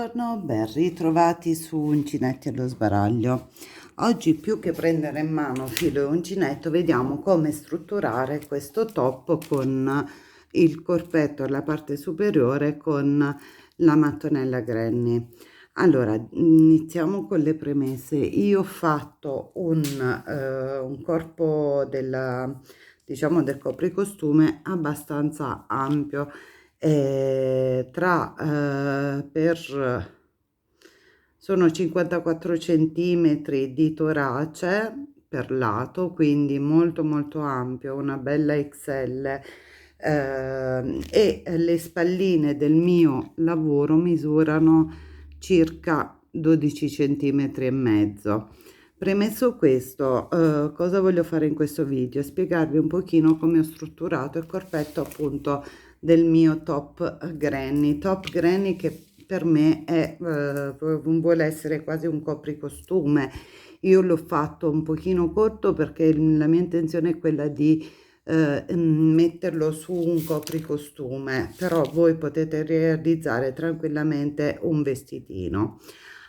Buongiorno, ben ritrovati su Uncinetti allo sbaraglio. Oggi più che prendere in mano filo e uncinetto vediamo come strutturare questo top con il corpetto alla parte superiore con la mattonella Granny. Allora, iniziamo con le premesse. Io ho fatto un corpo diciamo, del copricostume abbastanza ampio, sono 54 centimetri di torace per lato, quindi molto molto ampio, una bella XL, e le spalline del mio lavoro misurano circa 12 centimetri e mezzo. Premesso questo, cosa voglio fare in questo video? Spiegarvi un pochino come ho strutturato il corpetto appunto del mio top granny che per me vuole essere quasi un copricostume. Io l'ho fatto un pochino corto perché la mia intenzione è quella di metterlo su un copricostume, però voi potete realizzare tranquillamente un vestitino.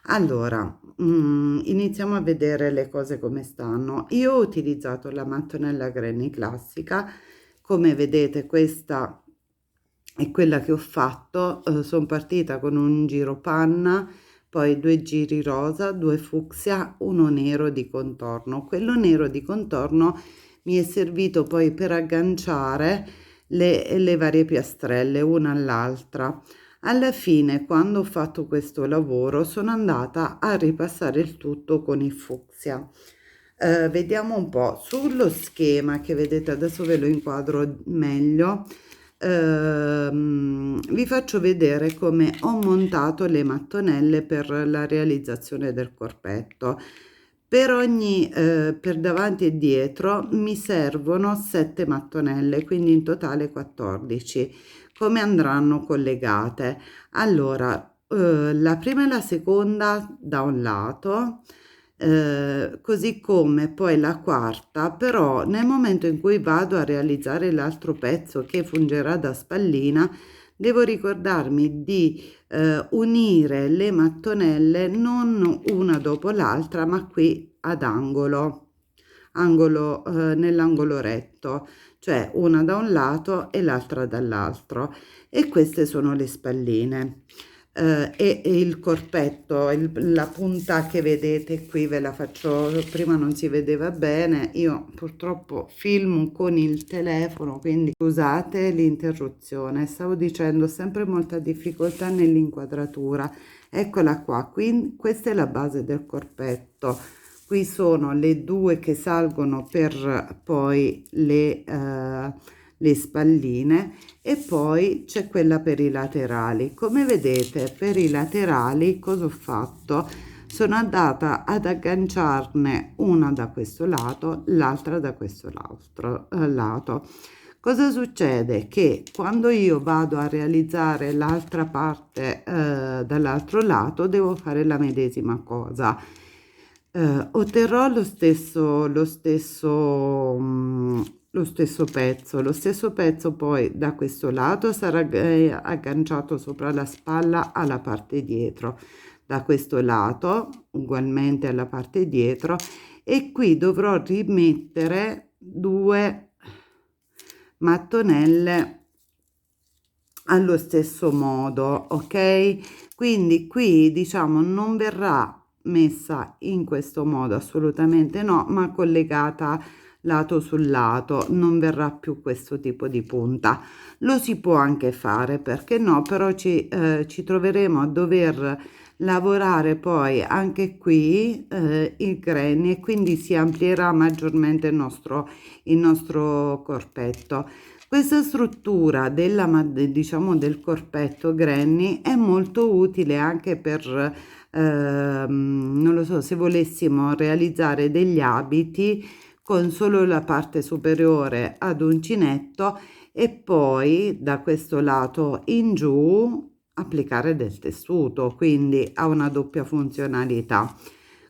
Allora, iniziamo a vedere le cose come stanno. Io ho utilizzato la mattonella Granny classica, come vedete questa è quella che ho fatto. Sono partita con un giro panna, poi 2 giri rosa, 2 fucsia, uno nero di contorno. Quello nero di contorno mi è servito poi per agganciare le varie piastrelle una all'altra. Alla fine, quando ho fatto questo lavoro, sono andata a ripassare il tutto con il fucsia. Vediamo un po' sullo schema che vedete, adesso ve lo inquadro meglio. Vi faccio vedere come ho montato le mattonelle per la realizzazione del corpetto. Per davanti e dietro mi servono 7 mattonelle, quindi in totale 14. Come andranno collegate? Allora, la prima e la seconda da un lato, così come poi la quarta, però nel momento in cui vado a realizzare l'altro pezzo che fungerà da spallina, devo ricordarmi di unire le mattonelle non una dopo l'altra, ma qui ad angolo, nell'angolo retto, cioè una da un lato e l'altra dall'altro, e queste sono le spalline. E il corpetto, la punta che vedete qui, ve la faccio, prima non si vedeva bene, io purtroppo filmo con il telefono, quindi scusate l'interruzione. Stavo dicendo, sempre molta difficoltà nell'inquadratura. Eccola qua, qui questa è la base del corpetto, qui sono le due che salgono per poi le spalline, e poi c'è quella per i laterali. Come vedete, per i laterali cosa ho fatto? Sono andata ad agganciarne una da questo lato, l'altra da questo lato. Cosa succede? Che quando io vado a realizzare l'altra parte dall'altro lato, devo fare la medesima cosa. Otterrò lo stesso pezzo poi da questo lato sarà agganciato sopra la spalla alla parte dietro, da questo lato ugualmente alla parte dietro, e qui dovrò rimettere 2 mattonelle allo stesso modo, ok? Quindi qui diciamo non verrà messa in questo modo, assolutamente no, ma collegata lato sul lato, non verrà più questo tipo di punta. Lo si può anche fare, perché no, però ci troveremo a dover lavorare poi anche qui il granny, e quindi si amplierà maggiormente il nostro corpetto. Questa struttura diciamo del corpetto granny è molto utile anche per non lo so, se volessimo realizzare degli abiti con solo la parte superiore ad uncinetto e poi da questo lato in giù applicare del tessuto, quindi ha una doppia funzionalità.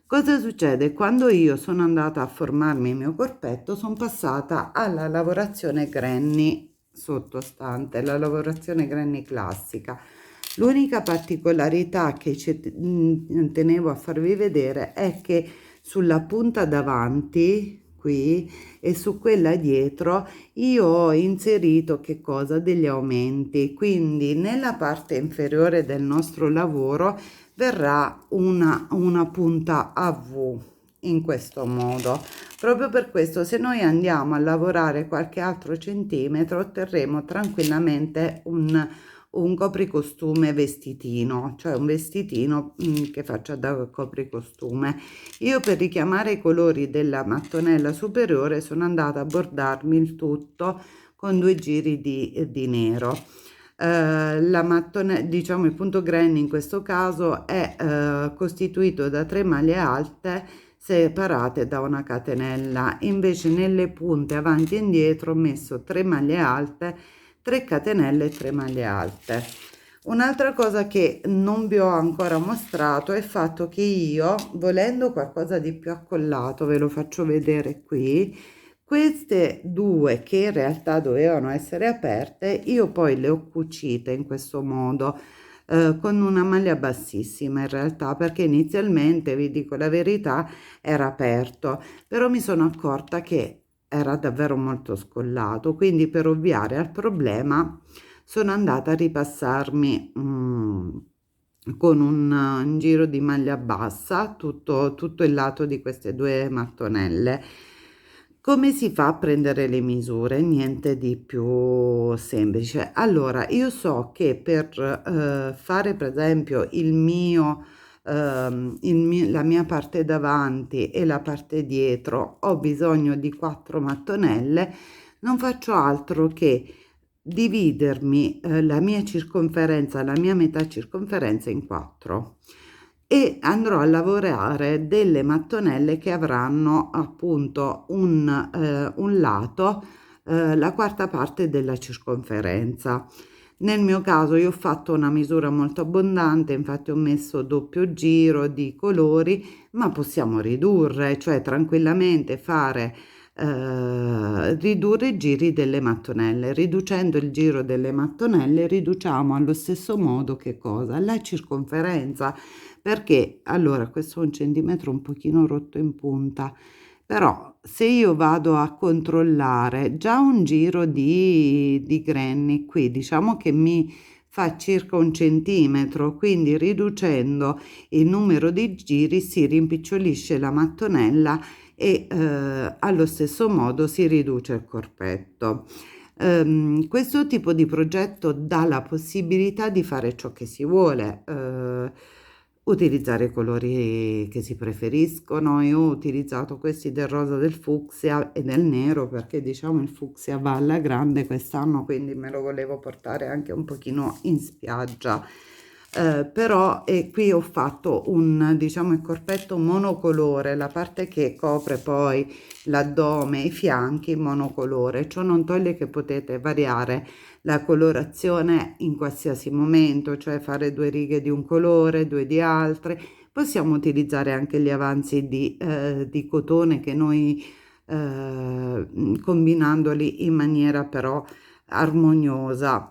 Cosa succede? Quando io sono andata a formarmi il mio corpetto, sono passata alla lavorazione granny sottostante, la lavorazione granny classica. L'unica particolarità che tenevo a farvi vedere è che sulla punta davanti qui e su quella dietro io ho inserito che cosa? Degli aumenti, quindi nella parte inferiore del nostro lavoro verrà una punta a V in questo modo. Proprio per questo, se noi andiamo a lavorare qualche altro centimetro, otterremo tranquillamente un copricostume vestitino, cioè un vestitino che faccia da copricostume. Io, per richiamare i colori della mattonella superiore, sono andata a bordarmi il tutto con 2 giri di nero. La mattone, diciamo il punto granny in questo caso è costituito da 3 maglie alte separate da una catenella. Invece nelle punte avanti e indietro ho messo 3 maglie alte, 3 catenelle e 3 maglie alte. Un'altra cosa che non vi ho ancora mostrato è il fatto che io, volendo qualcosa di più accollato, ve lo faccio vedere qui, queste due che in realtà dovevano essere aperte, io poi le ho cucite in questo modo, con una maglia bassissima in realtà, perché inizialmente, vi dico la verità, era aperto, però mi sono accorta che era davvero molto scollato, quindi per ovviare al problema sono andata a ripassarmi con un giro di maglia bassa tutto il lato di queste due mattonelle. Come si fa a prendere le misure? Niente di più semplice. Allora, io so che per fare per esempio la mia parte davanti e la parte dietro ho bisogno di 4 mattonelle, non faccio altro che dividermi la mia circonferenza, la mia metà circonferenza in 4 e andrò a lavorare delle mattonelle che avranno appunto un lato, la quarta parte della circonferenza. Nel mio caso io ho fatto una misura molto abbondante, infatti ho messo doppio giro di colori, ma possiamo ridurre, cioè tranquillamente fare ridurre i giri delle mattonelle. Riducendo il giro delle mattonelle riduciamo allo stesso modo che cosa? La circonferenza, perché allora questo è un centimetro un pochino rotto in punta, però se io vado a controllare già un giro di granny qui, diciamo che mi fa circa un centimetro, quindi riducendo il numero di giri si rimpicciolisce la mattonella e allo stesso modo si riduce il corpetto. Questo tipo di progetto dà la possibilità di fare ciò che si vuole, utilizzare i colori che si preferiscono. Io ho utilizzato questi del rosa, del fucsia e del nero perché diciamo il fucsia va alla grande quest'anno, quindi me lo volevo portare anche un pochino in spiaggia. Però qui ho fatto diciamo il corpetto monocolore, la parte che copre poi l'addome e i fianchi monocolore. Ciò non toglie che potete variare la colorazione in qualsiasi momento, cioè fare 2 righe di un colore, 2 di altre. Possiamo utilizzare anche gli avanzi di cotone che noi combinandoli in maniera però armoniosa.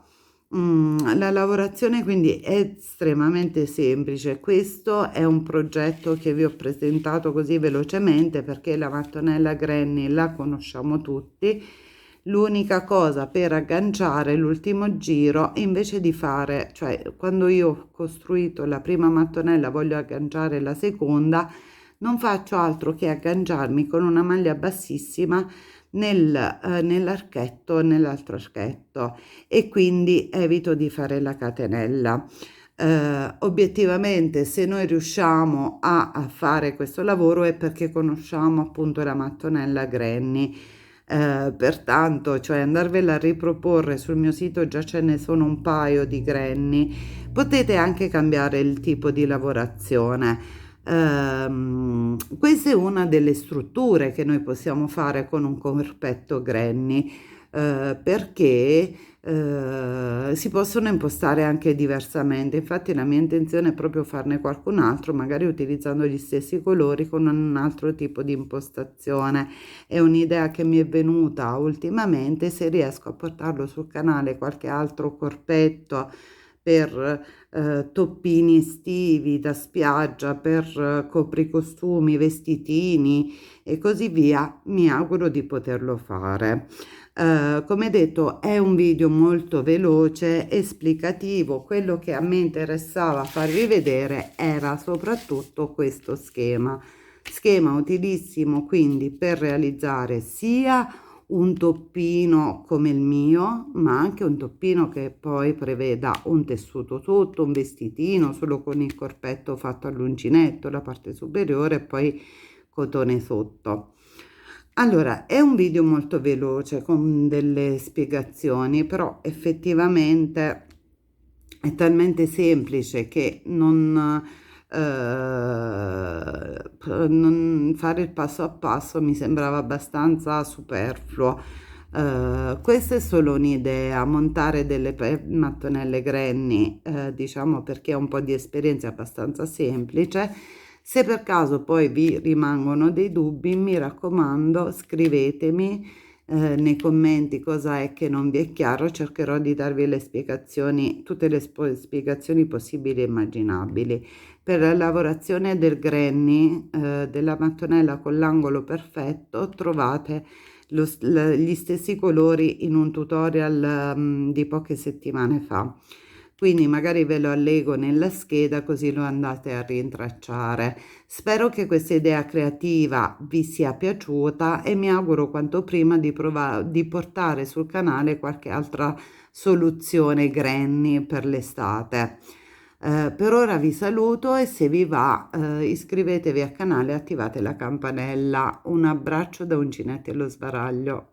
La lavorazione quindi è estremamente semplice. Questo è un progetto che vi ho presentato così velocemente perché la mattonella granny la conosciamo tutti. L'unica cosa, per agganciare l'ultimo giro, invece di fare, cioè quando io ho costruito la prima mattonella voglio agganciare la seconda, non faccio altro che agganciarmi con una maglia bassissima nell'altro archetto e quindi evito di fare la catenella. Obiettivamente, se noi riusciamo a fare questo lavoro è perché conosciamo appunto la mattonella granny. Pertanto, cioè andarvela a riproporre sul mio sito, già ce ne sono un paio di granny. Potete anche cambiare il tipo di lavorazione. Questa è una delle strutture che noi possiamo fare con un corpetto granny, perché si possono impostare anche diversamente. Infatti la mia intenzione è proprio farne qualcun altro, magari utilizzando gli stessi colori con un altro tipo di impostazione. È un'idea che mi è venuta ultimamente. Se riesco a portarlo sul canale qualche altro corpetto per toppini estivi da spiaggia, per copricostumi, vestitini e così via, mi auguro di poterlo fare. Come detto, è un video molto veloce, esplicativo. Quello che a me interessava farvi vedere era soprattutto questo schema utilissimo quindi per realizzare sia un toppino come il mio, ma anche un toppino che poi preveda un tessuto sotto, un vestitino solo con il corpetto fatto all'uncinetto, la parte superiore e poi cotone sotto. Allora, è un video molto veloce con delle spiegazioni, però effettivamente è talmente semplice che non fare il passo a passo mi sembrava abbastanza superfluo. Questa è solo un'idea, montare delle mattonelle Granny, diciamo perché ho un po' di esperienza, è abbastanza semplice. Se per caso poi vi rimangono dei dubbi, mi raccomando, scrivetemi nei commenti cosa è che non vi è chiaro, cercherò di darvi le spiegazioni, tutte le spiegazioni possibili e immaginabili. Per la lavorazione del granny, della mattonella con l'angolo perfetto, trovate gli stessi colori in un tutorial di poche settimane fa. Quindi magari ve lo allego nella scheda così lo andate a rintracciare. Spero che questa idea creativa vi sia piaciuta e mi auguro quanto prima di portare sul canale qualche altra soluzione granny per l'estate. Per ora vi saluto e se vi va iscrivetevi al canale e attivate la campanella. Un abbraccio da Uncinetto allo Sbaraglio.